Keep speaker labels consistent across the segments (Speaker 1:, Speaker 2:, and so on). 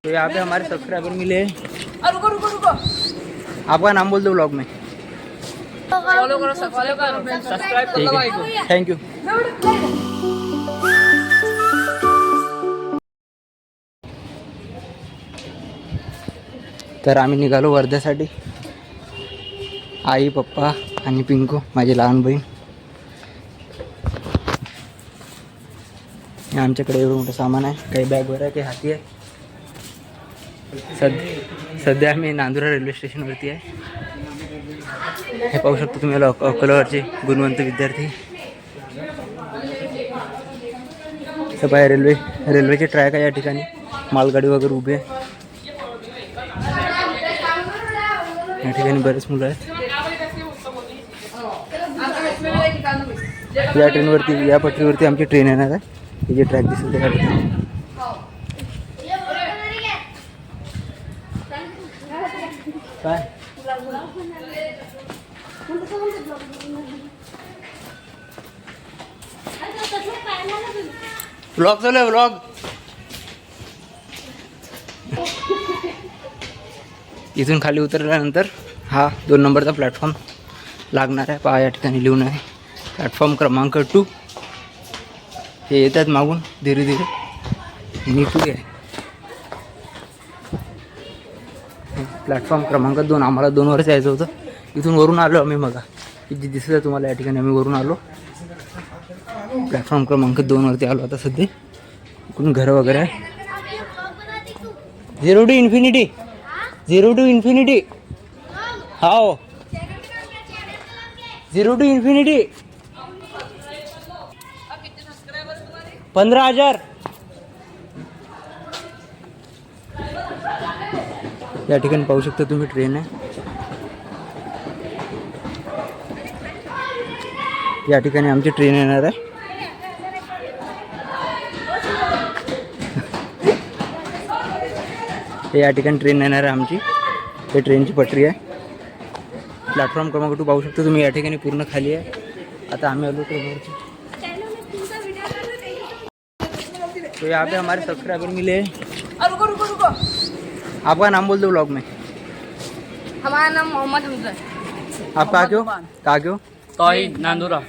Speaker 1: तो यहाँ पे हमारे सब्सक्राइबर मिले।
Speaker 2: रुको रुको रुको,
Speaker 1: आपका नाम बोल दो व्लॉग में।
Speaker 2: फॉलो करो सब्सक्राइब कर लो भाई को।
Speaker 1: Thank you. तर आम्ही निघालो वर्ध्यासाठी, आई पप्पा आणि पिंकू माझी लहान बहीण. आमच्याकडे एवढं मोठं सामान आहे, काही बॅग वगैरे काही हाती आहे. सध्या आम्ही नांदुरा रेल्वे स्टेशनवरती आहे. हे पाहू शकतो तुम्ही अकोलावरचे गुणवंत विद्यार्थी. सगळ्या रेल्वेचे ट्रॅक आहे या ठिकाणी, मालगाडी वगैरे उभी आहे. या ठिकाणी बरेच मुलं आहेत. या ट्रेनवरती, या पटरीवरती आमची ट्रेन येणार आहे. हे जे ट्रॅक दिसत आहे काय व्लॉग चालू आहे, व्लॉग. इथून खाली उतरल्यानंतर हा 2 नंबरचा प्लॅटफॉर्म लागणार आहे. पहा या ठिकाणी लिहून आहे प्लॅटफॉर्म क्रमांक 2. हे येतात मागून धीरे धीरे. नीटू आहे प्लॅटफॉर्म क्रमांक 2. आम्हाला 2 वरच यायचं होतं. इथून वरून आलो आम्ही. मग जी दिसत आहे तुम्हाला या ठिकाणी आम्ही वरून आलो. प्लॅटफॉर्म क्रमांक 2 वरती आलो आता सध्या. इकडून घरं वगैरे आहे. 0 to infinity. 0 to infinity. हाओ 0 to infinity. 15,000. या ठिकाणी पाहू शकता तुम्ही ट्रेन आहे. या ठिकाणी आमची ट्रेन येणार आहे. या ठिकाणी ट्रेन येणार आहे आमची. हे ट्रेनची पटरी आहे. प्लॅटफॉर्म क्रमांक 2 पाहू शकता तुम्ही. या ठिकाणी पूर्ण खाली आहे. आता आम्ही आलो ट्रेनवरती. तो यहाँ पे हमारे सब्सक्राइबर मिले।
Speaker 2: रुको रुको रुको,
Speaker 1: आपका नाम बोल दो व्लॉग में।
Speaker 2: हमारा नाम मोहम्मद हमजा है।
Speaker 1: आप कहाँ के हो? कहाँ के हो?
Speaker 2: तौहीद नांदुरा।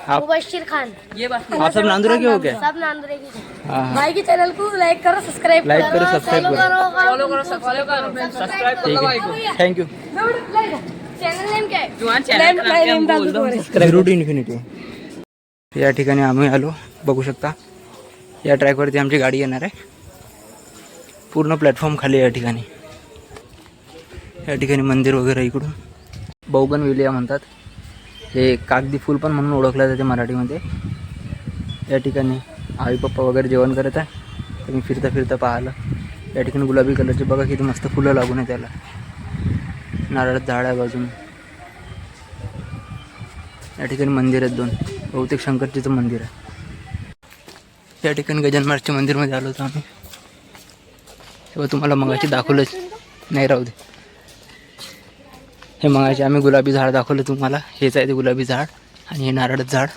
Speaker 1: आप
Speaker 3: मुबश्शिर खान।
Speaker 2: ये बात
Speaker 1: आप सब नांदुरा के हो क्या?
Speaker 3: सब नांदुरे की।
Speaker 1: हाँ हाँ,
Speaker 3: भाई के चैनल को लाइक करो, सब्सक्राइब
Speaker 1: लाइक करो, सब्सक्राइब करो.
Speaker 2: फॉलो करो सब्सक्राइब कर
Speaker 1: ठीक
Speaker 2: लो भाई
Speaker 1: है,
Speaker 2: को।
Speaker 1: Thank you.
Speaker 3: चॅनल नेम काय?
Speaker 2: तुम्हारा चैनल का नाम क्या बोल दो।
Speaker 1: 0 to infinity. या ठिकाणी आम्ही आलो. बघू शकता या ट्रॅकवरती आमची गाडी येणार आहे. पूर्ण प्लॅटफॉर्म खाली आहे या ठिकाणी. या ठिकाणी मंदिर वगैरे इकडून बोगनविलिया म्हणतात. हे कागदी फूल पण म्हणून ओळखलं जाते मराठीमध्ये. या ठिकाणी आई पप्पा वगैरे जेवण करत आहे. तुम्ही फिरता फिरता पाहिलं. या ठिकाणी गुलाबी कलरचे बघा किती मस्त फुलं लागून आहे त्याला. नारळाचं झाड आहे बाजून. या ठिकाणी मंदिर आहेत 2. बहुतेक शंकरजीचं मंदिर आहे. या ठिकाणी गजानन मंदिरमध्ये आलो होतो आम्ही. तेव्हा तुम्हाला मगाशी दाखवलंच नाही, राहू दे. हे मगाशी आम्ही गुलाबी झाड दाखवलं तुम्हाला. हेच आहे ते गुलाबी झाड आणि हे नारळाचं झाड.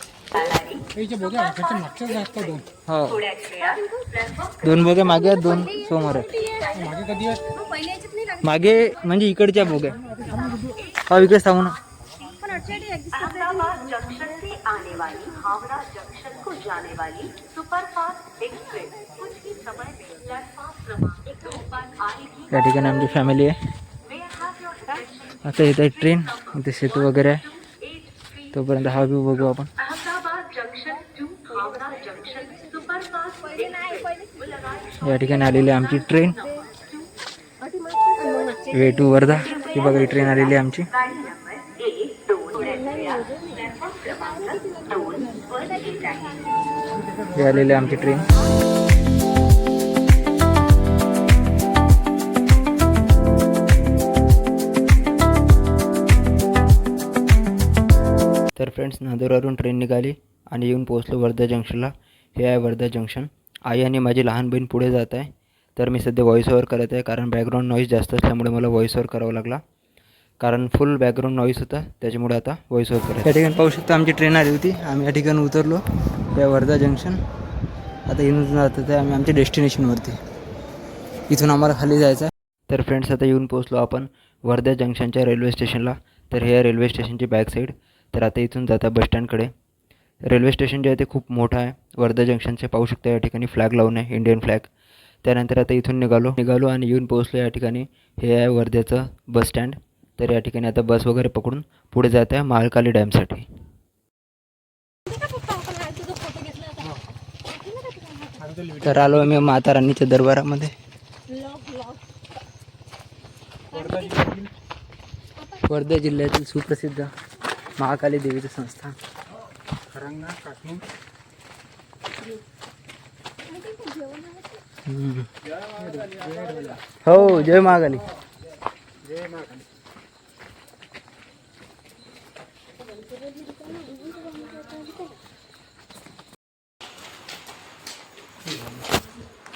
Speaker 1: हो 2 बोग्या मागे आहेत, 2 समोर आहेत. मागे म्हणजे इकडच्या बोग्या. हा इकडेच सांगू ना.
Speaker 4: अहमदाबाद जंक्शन से आने वाली हावड़ा जंक्शन को जाने वाली सुपरफास्ट एक्सप्रेस कुछ ही समय में प्लेटफॉर्म क्रमांक 2 पर आएगी।
Speaker 1: या ठिकाणी आमची फॅमिली आहे. आता इथे ट्रेन, इथे सेतू वगैरे आहे. तोपर्यंत हा व्ह्यू बघू आपण.
Speaker 4: Ahmedabad junction to Howrah junction superfast express.
Speaker 1: या ठिकाणी आलेली आमची ट्रेन वे टू वर्धा. ही बघा ही ट्रेन आलेली आहे आमची. ही आलेली आमची ट्रेन. तर फ्रेंड्स, नांदुरावरून ट्रेन निघाली आणि येऊन पोहोचलो वर्धा जंक्शनला. हे आहे वर्धा जंक्शन. आई आणि माझी लहान बहीण पुढे जात आहे. तर मी सध्या व्हॉइस ओव्हर करत आहे, कारण बॅकग्राऊंड नॉईज जास्त असल्यामुळे मला व्हॉइस ओव्हर करावा लागला. कारण फुल बॅकग्राऊंड नॉईज होता, त्याच्यामुळे आता व्हॉइस ओव्हर करायचं. त्या ठिकाणी पाहू शकता आमची ट्रेन आली होती. आम्ही या ठिकाणी उतरलो. त्या वर्धा जंक्शन. आता येऊन जात आहे आम्ही आमच्या डेस्टिनेशनवरती. इथून आम्हाला खाली जायचं आहे. तर फ्रेंड्स आता येऊन पोहोचलो आपण वर्धा जंक्शनच्या रेल्वे स्टेशनला. तर हे आहे रेल्वे स्टेशनची बॅक साईड. तर आता इथून जाता बसस्टँडकडे. रेल्वे स्टेशन जे आहे ते खूप मोठं आहे. वर्धा जंक्शनचे पाहू शकता या ठिकाणी फ्लॅग लावून आहे, इंडियन फ्लॅग. त्यानंतर आता इथून निघालो आणि येऊन पोहोचलो या ठिकाणी. हे आहे वर्ध्याचं बस स्टँड. तर या ठिकाणी आता बस वगैरे पकडून पुढे जात आहे महाकाली डॅमसाठी. तर आलो आम्ही माता राणीच्या दरबारामध्ये. वर्धा जिल्ह्यातील सुप्रसिद्ध महाकाली देवीचं संस्थान. हो, जय महाकाली.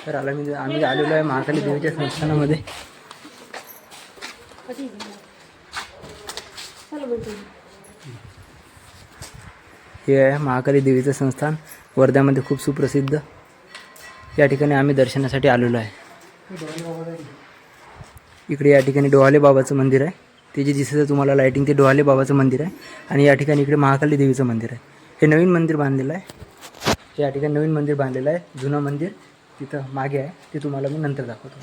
Speaker 1: तर आम्ही आलेलो आहे महाकाली देवीच्या संस्थानामध्ये. हे आहे महाकाली देवीचं संस्थान, वर्ध्यामध्ये खूप सुप्रसिद्ध. या ठिकाणी आम्ही दर्शनासाठी आलेलो आहे. इकडे या ठिकाणी डोहाळे बाबाचं मंदिर आहे. ते जे दिसत आहे तुम्हाला लाईटिंग, ते डोहाळे बाबाचं मंदिर आहे. आणि या ठिकाणी इकडे महाकाली देवीचं मंदिर आहे. हे नवीन मंदिर बांधलेलं आहे. या ठिकाणी नवीन मंदिर बांधलेलं आहे. जुनं मंदिर तिथं मागे आहे, ते तुम्हाला मी नंतर दाखवतो.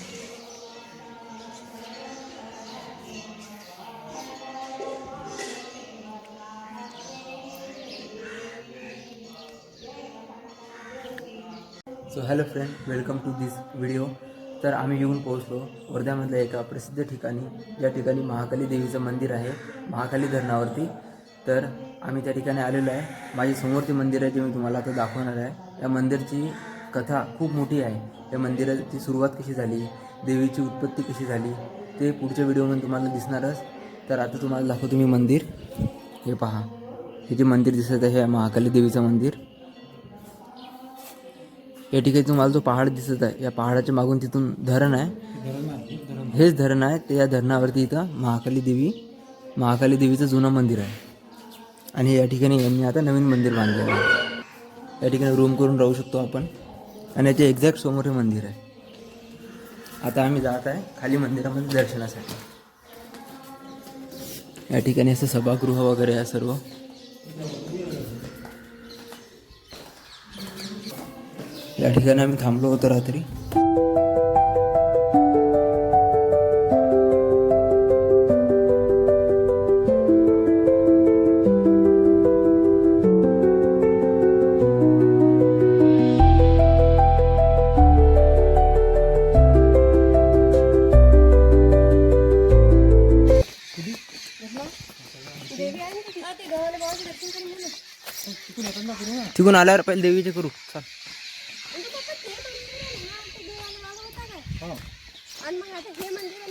Speaker 1: So hello friend, welcome to this video. तर आम्ही येऊन पोहोचलो वर्ध्यामधल्या एका प्रसिद्ध ठिकाणी, ज्या ठिकाणी महाकाली देवीचं मंदिर आहे, महाकाली धरणावरती. तर आम्ही त्या ठिकाणी आलेलो आहे. माझी समोर ते मंदिर आहे, जे मी तुम्हाला आता दाखवणार आहे. या मंदिरची कथा खूप मोठी आहे. या मंदिराची सुरुवात कशी झाली, देवीची उत्पत्ती कशी झाली, ते पुढच्या व्हिडिओमध्ये तुम्हाला दिसणारच. तर आता तुम्हाला दाखवतो मी मंदिर. हे पहा, हे जे मंदिर दिसत आहे हे महाकाली देवीचं मंदिर. या ठिकाणी तुम्हाला जो पहाड दिसत आहे, या पहाडाच्या मागून तिथून धरण आहे. हेच धरण आहे. ते या धरणावरती इथं महाकाली देवीचं जुनं मंदिर आहे. आणि या ठिकाणी यांनी आता नवीन मंदिर बांधलेलं आहे. या ठिकाणी रूम करून राहू शकतो आपण. आणि याच्या एक्झॅक्ट समोर हे मंदिर आहे. आता आम्ही जात आहे खाली मंदिरामध्ये दर्शनासाठी. या ठिकाणी असं सभागृह वगैरे आहे सर्व. या ठिकाणी आम्ही थांबलो होतो रात्री. तिकडून आल्यावर पहिले देवीचे करू. चाल.
Speaker 3: आणि मग आता हे मंदिर